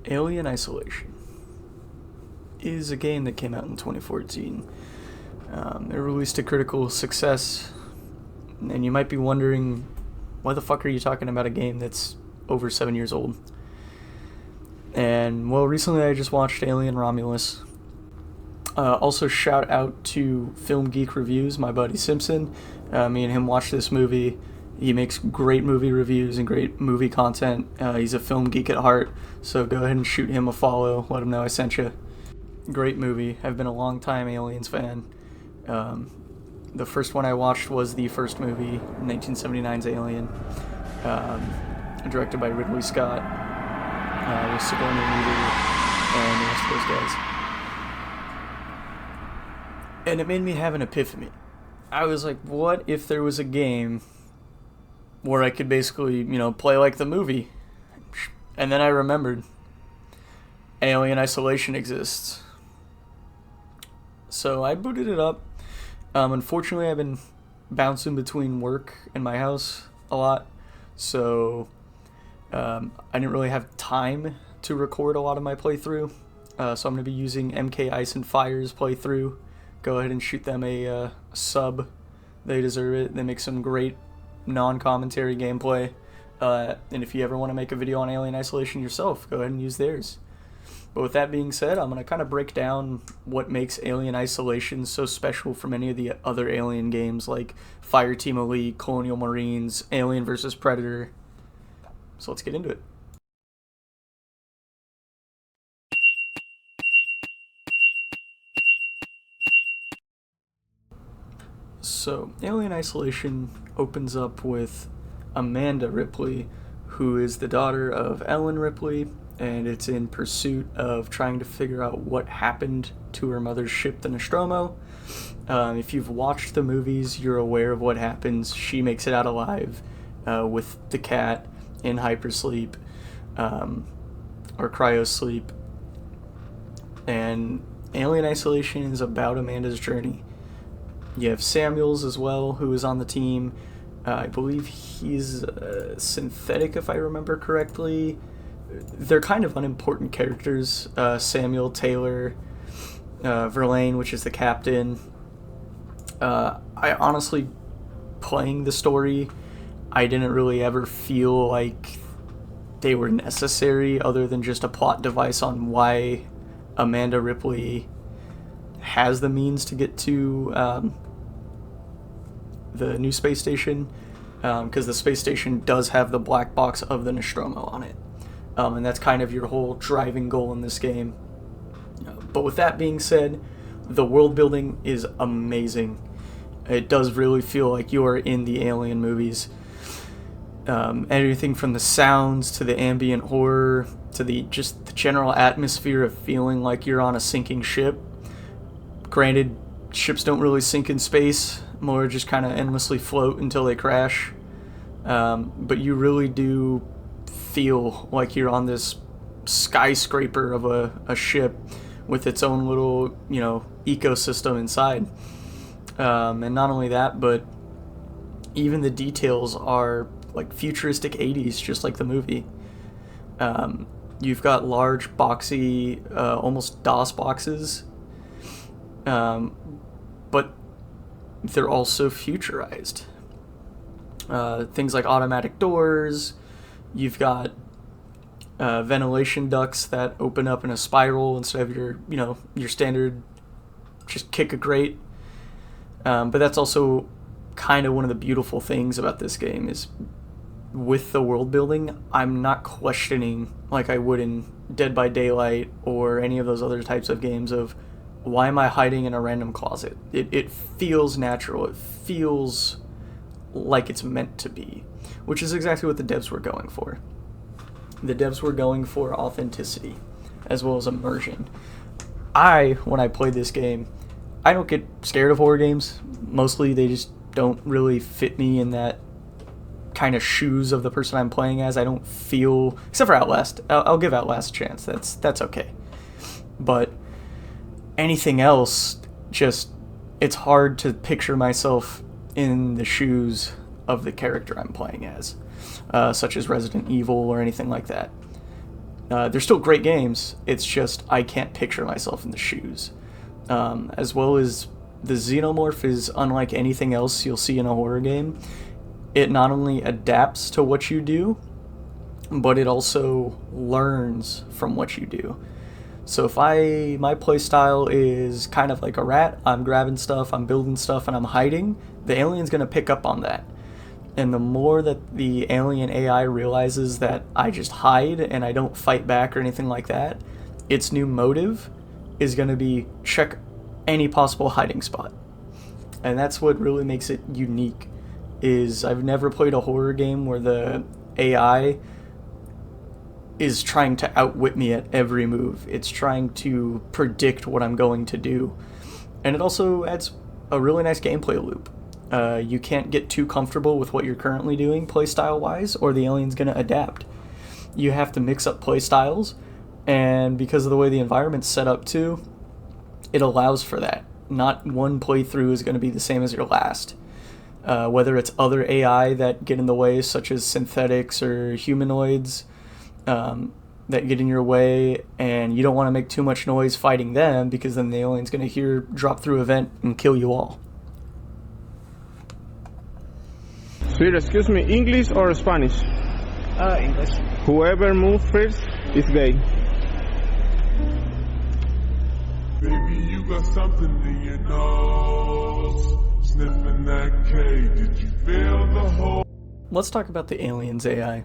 Alien Isolation is a game that came out in 2014. It released to critical success, and you might be wondering, why the fuck are you talking about a game that's over 7 years old? And, well, recently I just watched Alien Romulus. Also, shout out to Film Geek Reviews, my buddy Simpson. Me and him watched this movie. He makes great movie reviews and great movie content. He's a film geek at heart, so go ahead and shoot him a follow. Let him know I sent you. Great movie. I've been a long time Aliens fan. The first one I watched was the first movie, 1979's Alien, directed by Ridley Scott, with Sigourney Weaver and the rest of those guys. And it made me have an epiphany. I was like, what if there was a game where I could basically, play like the movie? And then I remembered Alien Isolation exists. So I booted it up. Unfortunately, I've been bouncing between work and my house a lot, so I didn't really have time to record a lot of my playthrough. So I'm going to be using MK Ice and Fire's playthrough. Go ahead and shoot them a sub. They deserve it. They make some great non-commentary gameplay. And if you ever want to make a video on Alien Isolation yourself, go ahead and use theirs. But with that being said, I'm going to kind of break down what makes Alien Isolation so special from any of the other Alien games like Fireteam Elite, Colonial Marines, Alien vs. Predator. So let's get into it. So, Alien Isolation opens up with Amanda Ripley, who is the daughter of Ellen Ripley, and it's in pursuit of trying to figure out what happened to her mother's ship, the Nostromo. If you've watched the movies, you're aware of what happens. She makes it out alive with the cat in hypersleep or cryosleep. And Alien Isolation is about Amanda's journey. You have Samuels as well, who is on the team. I believe he's synthetic, if I remember correctly. They're kind of unimportant characters. Samuel, Taylor, Verlaine, which is the captain. I honestly, playing the story, I didn't really ever feel like they were necessary other than just a plot device on why Amanda Ripley has the means to get to the new space station, because the space station does have the black box of the Nostromo on it. And that's kind of your whole driving goal in this game. But with that being said, the world building is amazing. It does really feel like you are in the Alien movies. Everything from the sounds to the ambient horror to the general atmosphere of feeling like you're on a sinking ship. Granted, ships don't really sink in space, more just kind of endlessly float until they crash. But you really do feel like you're on this skyscraper of a ship with its own little, ecosystem inside. And not only that, but even the details are like futuristic 80s, just like the movie. You've got large, boxy, almost DOS boxes, but they're also futurized. Things like automatic doors. You've got ventilation ducts that open up in a spiral instead of your standard just kick a grate. But that's also kind of one of the beautiful things about this game is with the world building, I'm not questioning like I would in Dead by Daylight or any of those other types of games of why am I hiding in a random closet? It feels natural. It feels like it's meant to be, which is exactly what the devs were going for. The devs were going for authenticity as well as immersion. When I played this game, I don't get scared of horror games. Mostly they just don't really fit me in that kind of shoes of the person I'm playing as. I don't feel, except for Outlast. I'll give Outlast a chance. That's okay. But anything else, it's hard to picture myself in the shoes of the character I'm playing as, such as Resident Evil or anything like that. They're still great games. It's just I can't picture myself in the shoes. As well as the xenomorph is unlike anything else you'll see in a horror game. It not only adapts to what you do, but it also learns from what you do. So if my playstyle is kind of like a rat, I'm grabbing stuff, I'm building stuff, and I'm hiding, the alien's going to pick up on that. And the more that the alien AI realizes that I just hide and I don't fight back or anything like that, its new motive is going to be check any possible hiding spot. And that's what really makes it unique, is I've never played a horror game where the AI is trying to outwit me at every move. It's trying to predict what I'm going to do. And it also adds a really nice gameplay loop. You can't get too comfortable with what you're currently doing playstyle wise, or the alien's going to adapt. You have to mix up playstyles, and because of the way the environment's set up too, it allows for that. Not one playthrough is going to be the same as your last. Whether it's other AI that get in the way, such as synthetics or humanoids that get in your way, and you don't want to make too much noise fighting them, because then the alien's going to drop through a vent and kill you all. Sir, excuse me, English or Spanish? English. Whoever moves first is gay. Baby, you got something in your nose. Sniffing that K, did you feel the whole? Let's talk about the alien's AI.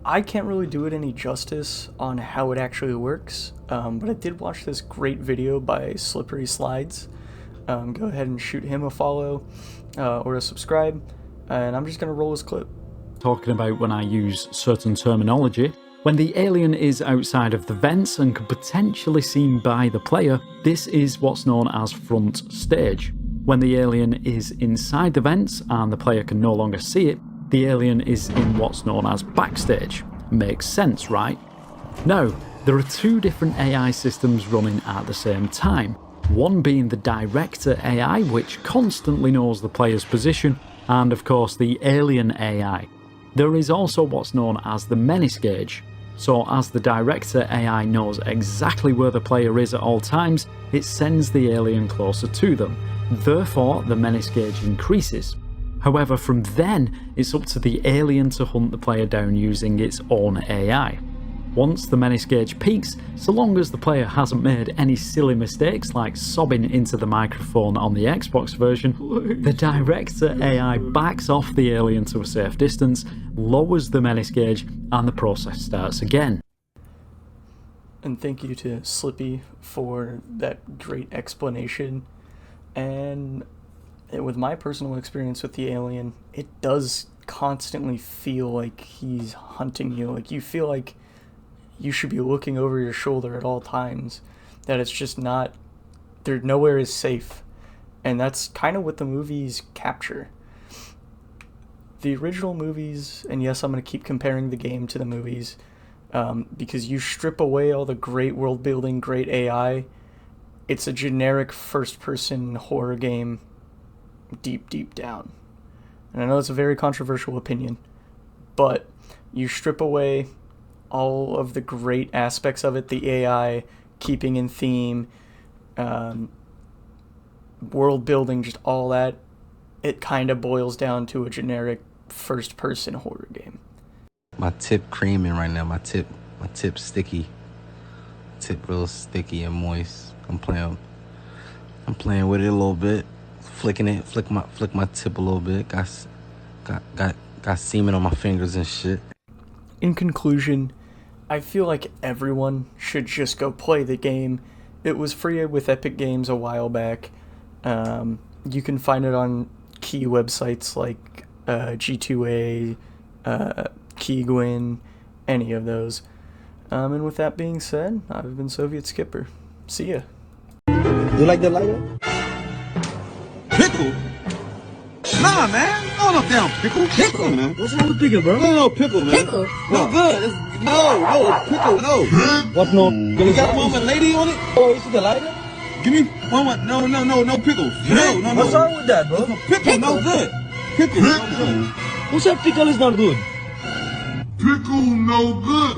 I can't really do it any justice on how it actually works, but I did watch this great video by Slippery Slides. Go ahead and shoot him a follow or a subscribe. And I'm just going to roll this clip. Talking about when I use certain terminology, when the alien is outside of the vents and could potentially seen by the player, this is what's known as front stage. When the alien is inside the vents and the player can no longer see it, the alien is in what's known as backstage. Makes sense, right? Now, there are two different AI systems running at the same time. One being the director AI, which constantly knows the player's position, and of course the alien AI. There is also what's known as the menace gauge. So as the director AI knows exactly where the player is at all times, it sends the alien closer to them. Therefore, the menace gauge increases. However, from then, it's up to the alien to hunt the player down using its own AI. Once the menace gauge peaks, so long as the player hasn't made any silly mistakes like sobbing into the microphone on the Xbox version, the director AI backs off the alien to a safe distance, lowers the menace gauge, and the process starts again. And thank you to Slippy for that great explanation. And with my personal experience with the alien, it does constantly feel like he's hunting you. Like you feel like you should be looking over your shoulder at all times, that it's just not, there nowhere is safe. And that's kind of what the movies capture. The original movies, and yes, I'm going to keep comparing the game to the movies, because you strip away all the great world building, great AI, it's a generic first-person horror game deep down. And I know it's a very controversial opinion, but you strip away all of the great aspects of it, the AI, keeping in theme, world building, just all that, it kind of boils down to a generic first-person horror game. My tip creaming right now. My tip sticky. Tip real sticky and moist. I'm playing with it a little bit, flicking it, flick my tip a little bit. Got semen on my fingers and shit. In conclusion, I feel like everyone should just go play the game. It was free with Epic Games a while back. You can find it on key websites like G2A, Keygwin, any of those. And with that being said, I've been Soviet Skipper. See ya. You like the lighter? Pickle? Nah, man. No damn pickle. Pickle, man. What's wrong with pickle, bro? No, pickle, man. Pickle? No good. No, pickle, no. What no? You got one with lady on it? Oh, is it the lighter? Give me one with, no pickles. No. What's wrong with that, bro? Pickle, no good. Pickle, no good. Who said pickle is not good? Pickle no good.